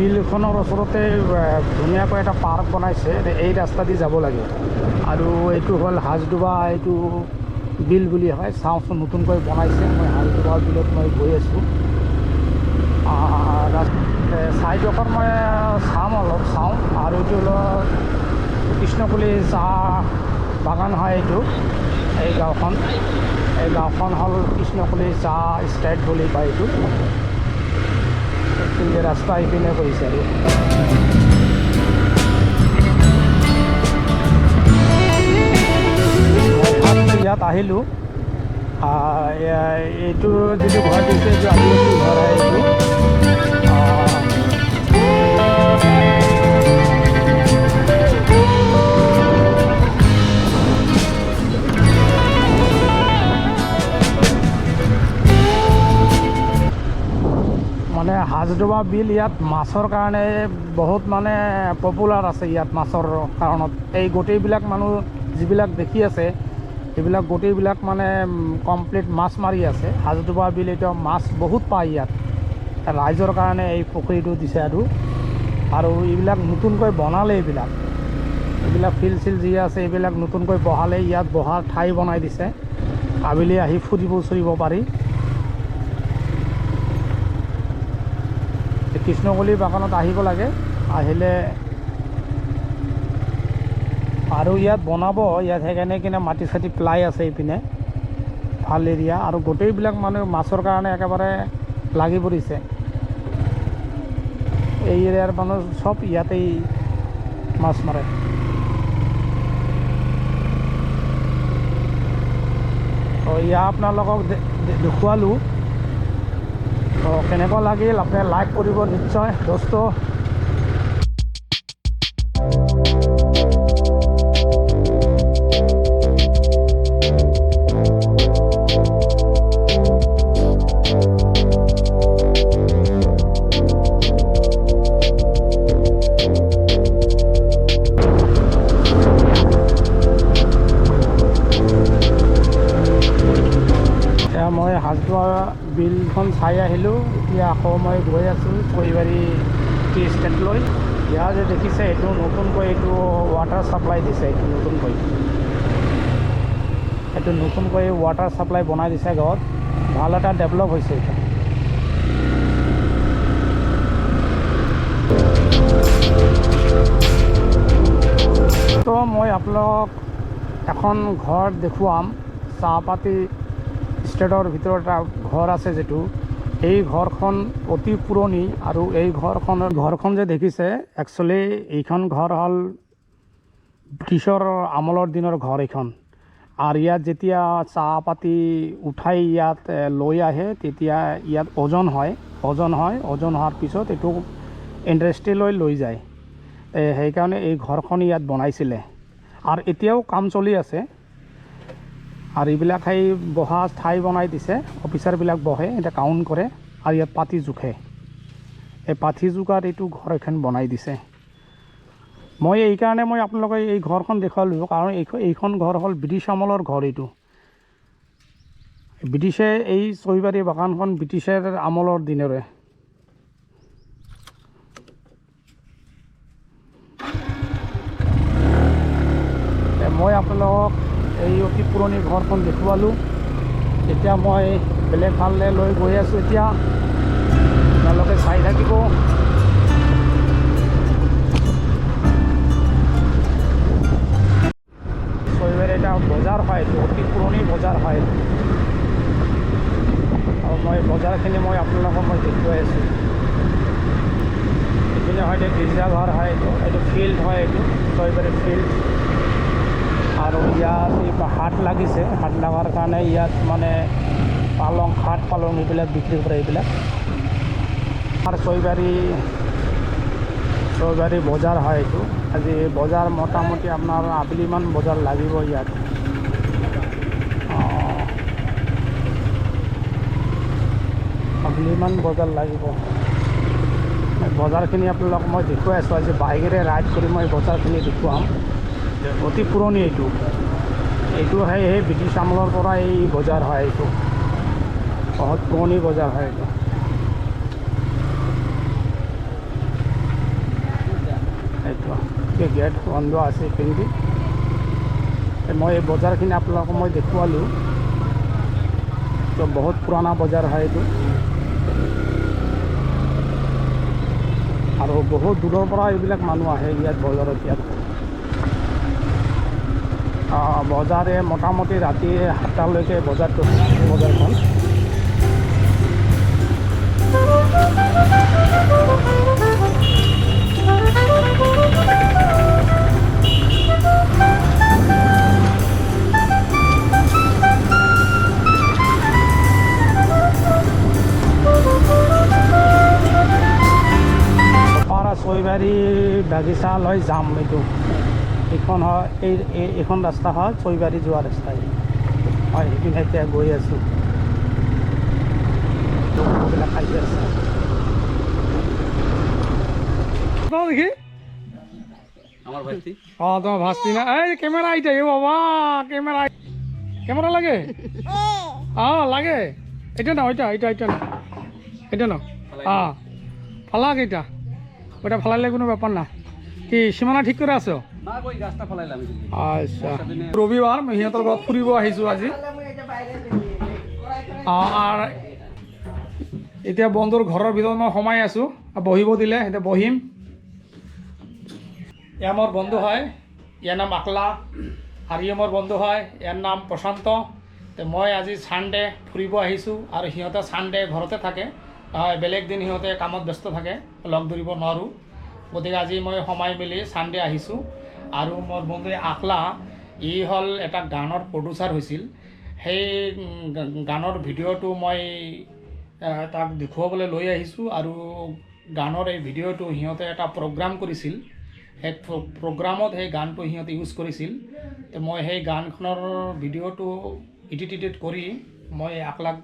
বিলখনৰ ওচৰতে ধুনীয়াকৈ এটা পাৰ্ক বনাইছে, এই ৰাস্তা দি যাব লাগে। আৰু এইটো হ'ল হাজদোবা, এইটো বিল বুলি হয়। চাওঁচোন নতুনকৈ বনাইছে, মই হাজদোবা বিলত মই গৈ আছোঁ। চাইডোখৰ মই অলপ চাওঁ। আৰু এইটো হ'ল কৃষ্ণকুলি চাহ বাগান হয় এইটো, এই গাঁওখন। এই গাঁওখন হ'ল কৃষ্ণকুলি চাহ ষ্টেট বুলি কয় এইটো। কিন্তু ৰাস্তা ইপিনে কৰিছে আৰু ইয়াত আহিলোঁ। এইটো যিটো ঘৰ দিছে, এইটো আদিবাসী ঘৰ হয় এইটো। মানে হাজদোবা বিল ইয়াত মাছৰ কাৰণে বহুত মানে পপুলাৰ আছে। ইয়াত মাছৰ কাৰণত এই গোটেইবিলাক মানুহ যিবিলাক দেখি আছে, এইবিলাক গোটেইবিলাক মানে কমপ্লিট মাছ মাৰি আছে। হাজদোবা বিল এতিয়া মাছ বহুত পায় ইয়াত। ৰাইজৰ কাৰণে এই পুখুৰীটো দিছে। আৰু এইবিলাক নতুনকৈ বনালে, এইবিলাক ফিল্ড চিল যি আছে এইবিলাক নতুনকৈ বহালে। ইয়াত বহাৰ ঠাই বনাই দিছে, আবেলি আহি ফুৰিব পাৰি। কৃষ্ণকুলি বাগানত আহিব লাগে, আহিলে আৰু ইয়াত বনাব। ইয়াত সেইকাৰণে কিনে মাটি চাটি প্লাই আছে এইপিনে, ভাল এৰিয়া। আৰু গোটেইবিলাক মানুহ মাছৰ কাৰণে একেবাৰে লাগি পৰিছে। এই এৰিয়াৰ মানুহ চব ইয়াতেই মাছ মাৰে। ইয়াত আপোনালোকক দেখুৱালোঁ। কেনেকুৱা লাগিল আপুনি লাইক কৰিব নিশ্চয় দোস্ত। মই হাজদোবা বিলখন চাই আহিলোঁ। এতিয়া আকৌ মই গৈ আছোঁ কৈবাৰী টি ষ্টেটলৈ। ইয়াত যে দেখিছে, এইটো নতুনকৈ এইটো ৱাটাৰ ছাপ্লাই দিছে। এইটো নতুনকৈ ৱাটাৰ ছাপ্লাই বনাই দিছে গাঁৱত। ভাল এটা ডেভেলপ হৈছে এইটো। তো মই আপোনালোকক এখন ঘৰ দেখুৱাম। চাহপাতি ষ্টেটৰ ভিতৰত এটা ঘৰ আছে যিটো, এই ঘৰখন অতি পুৰণি। আৰু এই ঘৰখন যে দেখিছে, একচুৱেলি এইখন ঘৰ হ'ল ব্ৰিটিছৰ আমলৰ দিনৰ ঘৰ এইখন। আৰু ইয়াত যেতিয়া চাহপাতি উঠাই ইয়াত লৈ আহে, তেতিয়া ইয়াত ওজন হয়। ওজন হোৱাৰ পিছত এইটো ইণ্ডাষ্ট্ৰীলৈ লৈ যায়। সেইকাৰণে এই ঘৰখন ইয়াত বনাইছিলে। আৰু এতিয়াও কাম চলি আছে। আৰু এইবিলাক সেই বহা ঠাই বনাই দিছে, অফিচাৰবিলাক বহে, এতিয়া কাউণ্ট কৰে। আৰু ইয়াত পাতি জোখে, এই পাতি জোখাত এইটো ঘৰ এখন বনাই দিছে। মই এইকাৰণে আপোনালোকে এই ঘৰখন দেখুৱালোঁ, কাৰণ এইখন ঘৰ হ'ল ব্ৰিটিছ আমলৰ ঘৰ। এইটো ব্ৰিটিছে, এই কৈবাৰী বাগানখন ব্ৰিটিছৰ আমলৰ দিনৰে। মই আপোনালোকক এই অতি পুৰণি ঘৰখন দেখুৱালোঁ। এতিয়া মই বেলেগ ফালে লৈ গৈ আছোঁ। এতিয়া আপোনালোকে চাই থাকিব। কৈবাৰী এটা বজাৰ হয়, এইটো অতি পুৰণি বজাৰ হয়। আৰু মই বজাৰখিনি আপোনালোকক দেখুৱাই আছোঁ। এইপিনে হয়তো গীৰ্জাঘৰ হয়, এইটো ফিল্ড হয়, এইটো কৈবাৰী ফিল্ড। আৰু ইয়াত হাট লাগিছে। হাট লগাৰ কাৰণে ইয়াত মানে পালং এইবিলাক বিক্ৰী কৰে। এইবিলাক আৰু কৈবাৰী বজাৰ হয় এইটো। আজি বজাৰ মোটামুটি আপোনাৰ আবেলিমান বজাৰ লাগিব ইয়াত। আবেলিমান বজাৰ লাগিব। বজাৰখিনি আপোনালোকক মই দেখুৱাই আছোঁ। আজি বাইকেৰে ৰাইড কৰি মই বজাৰখিনি দেখুৱাম। অতি পুৰণি এইটো সেই ব্ৰিটিছ আমলৰ পৰা এই বজাৰ হয়। এইটো বহুত পুৰণি বজাৰ হয়। এইটো এতিয়া গেট বন্ধ আছে এইপিনেদি মই এই বজাৰখিনি আপোনালোকক মই দেখুৱালোঁ তো বহুত পুৰণা বজাৰ হয় এইটো আৰু বহুত দূৰৰ পৰা এইবিলাক মানুহ আহে ইয়াত বজাৰত ইয়াত বজাৰে মোটামুটি ৰাতি 7টালৈকে বজাৰখন চৈবাৰী বাগিচালৈ যাম এইটো এইখন হয় এইখন ৰাস্তা হয় চৈবাৰী যোৱা ৰাস্তা হয় সেইপিনে এতিয়া গৈ আছোঁ বিলাক আহি আছে দেখি তোমার ভাস্তি না এই ক্যামেরা আইটা এ বাবা ক্যামেরা লাগে লাগে এটা না ওইটা না এটা না ফালাক এটা ওটা ফালাইলে কোনো ব্যাপার না কি সীমানা ঠিক করে আছো আচ্ছা রবিবার সিহঁতৰ ঘৰত ফুৰিব আহিছোঁ আজি আৰ এতিয়া বন্ধুৰ ঘৰৰ ভিতৰত মই সোমাই আছোঁ বহিব দিলে এতিয়া বহিম এয়া মোৰ বন্ধু হয় ইয়াৰ নাম আকলা আৰু ইয়ে মোৰ বন্ধু হয় ইয়াৰ নাম প্ৰশান্ত মই আজি ছানডে ফুৰিব আহিছোঁ আৰু সিহঁতে ছানডে ঘৰতে থাকে বেলেগ দিন সিহঁতে কামত ব্যস্ত থাকে লগ ধৰিব নোৱাৰোঁ গতিকে আজি মই সোমাই মেলি ছানডে আহিছোঁ আৰু মোৰ বন্ধু আকলা ই হ'ল এটা গানৰ প্ৰডিউচাৰ হৈছিল সেই গানৰ ভিডিঅ'টো মই তাক দেখুৱাবলৈ লৈ আহিছোঁ আৰু গানৰ এই ভিডিঅ'টো সিহঁতে এটা প্ৰগ্ৰাম কৰিছিল সেই প্ৰগ্ৰামত সেই গানটো সিহঁতে ইউজ কৰিছিল তো মই সেই গানখনৰ ভিডিঅ'টো এডিট কৰি মই আকলাক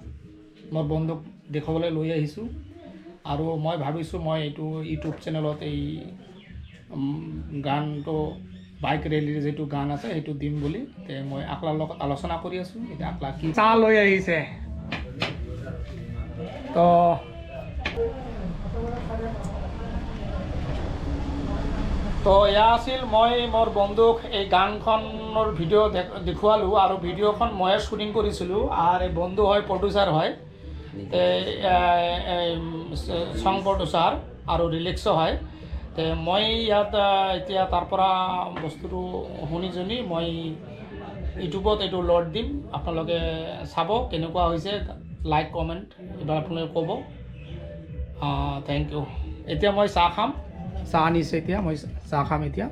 মোৰ বন্ধুক দেখুৱাবলৈ লৈ আহিছোঁ আৰু মই ভাবিছোঁ মই এইটো ইউটিউব চেনেলত এই গানটো বাইক ৰেলীৰ যিটো গান আছে সেইটো দিম বুলি তে মই আকলাৰ লগত আলোচনা কৰি আছোঁ এতিয়া আকলা কি চাহ লৈ আহিছে তো এয়া আছিল মই মোৰ বন্ধুক এই গানখনৰ ভিডিঅ' দেখুৱালোঁ আৰু ভিডিঅ'খন ময়ে শ্বুটিং কৰিছিলোঁ আৰু এই বন্ধু হয় প্ৰডিউচাৰ হয় ছং প্ৰডিউচাৰ আৰু ৰিলিক্সো হয় তে মই ইয়াত এতিয়া তাৰ পৰা বস্তুটো শুনি মই ইউটিউবত এইটো লোড দিম আপোনালোকে চাব কেনেকুৱা হৈছে লাইক কমেণ্ট এবাৰ আপোনালোকে ক'ব থেংক ইউ এতিয়া মই চাহ খাম চাহ আনিছে এতিয়া মই চাহ খাম এতিয়া